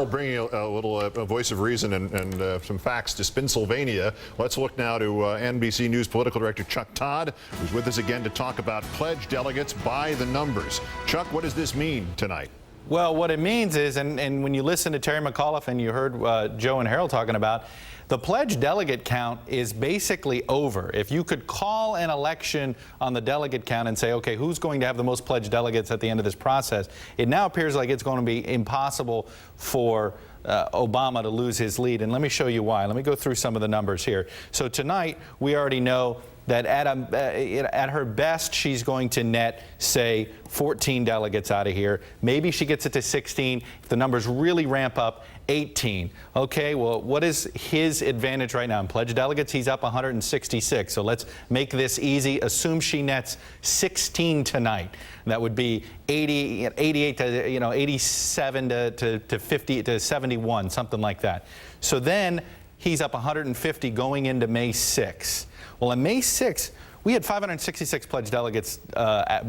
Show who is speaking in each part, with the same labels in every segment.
Speaker 1: Harold bringing a little voice of reason and some facts to Spotsylvania. Let's look now to NBC News political director Chuck Todd, who's with us again to talk about pledged delegates by the numbers. Chuck, what does this mean tonight?
Speaker 2: Well, what it means is, and when you listen to Terry McAuliffe and you heard Joe and Harold talking about, the pledged delegate count is basically over. If you could call an election on the delegate count and say, okay, who's going to have the most pledged delegates at the end of this process, it now appears like it's going to be impossible for Obama to lose his lead. And let me show you why. Let me go through some of the numbers here. So tonight, we already know that at her best, she's going to net, say, 14 delegates out of here. Maybe she gets it to 16. If the numbers really ramp up, 18. Okay, well, what is his advantage right now? In pledged delegates, he's up 166. So let's make this easy. Assume she nets 16 tonight. That would be 88 to, 87 to 50 to 71, something like that. So then he's up 150 going into May 6. Well, on May 6th, we had 566 pledged delegates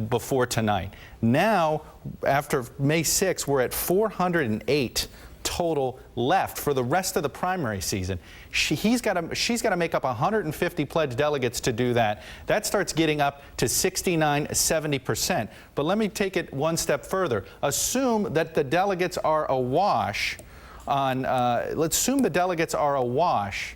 Speaker 2: before tonight. Now, after May 6th, we're at 408 total left for the rest of the primary season. She's got to make up 150 pledged delegates to do that. That starts getting up to 69, 70%. But let me take it one step further. Assume that the delegates are awash on, let's assume the delegates are awash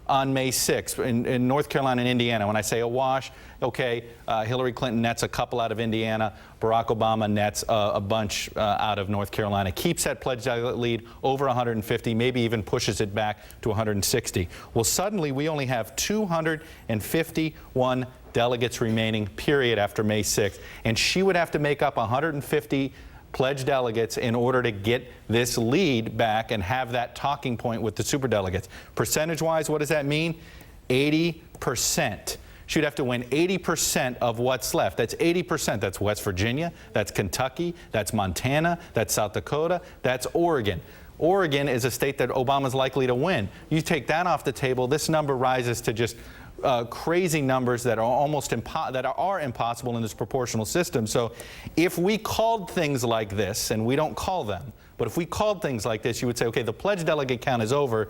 Speaker 2: on May 6th in North Carolina and Indiana. When I say awash, okay, Hillary Clinton nets a couple out of Indiana, Barack Obama nets a bunch out of North Carolina, keeps that pledged delegate lead over 150, maybe even pushes it back to 160. Well, suddenly we only have 251 delegates remaining, period, after May 6th, and she would have to make up 150 pledged delegates in order to get this lead back and have that talking point with the superdelegates. Percentage-wise, what does that mean? 80%. She'd have to win 80% of what's left. That's 80%. That's West Virginia, that's Kentucky, that's Montana, that's South Dakota, that's Oregon. Oregon is a state that Obama's likely to win. You take that off the table, this number rises to just crazy numbers that are almost impossible in this proportional system. So if we called things like this, and we don't call them, but if we called things like this, you would say, okay, the pledged delegate count is over.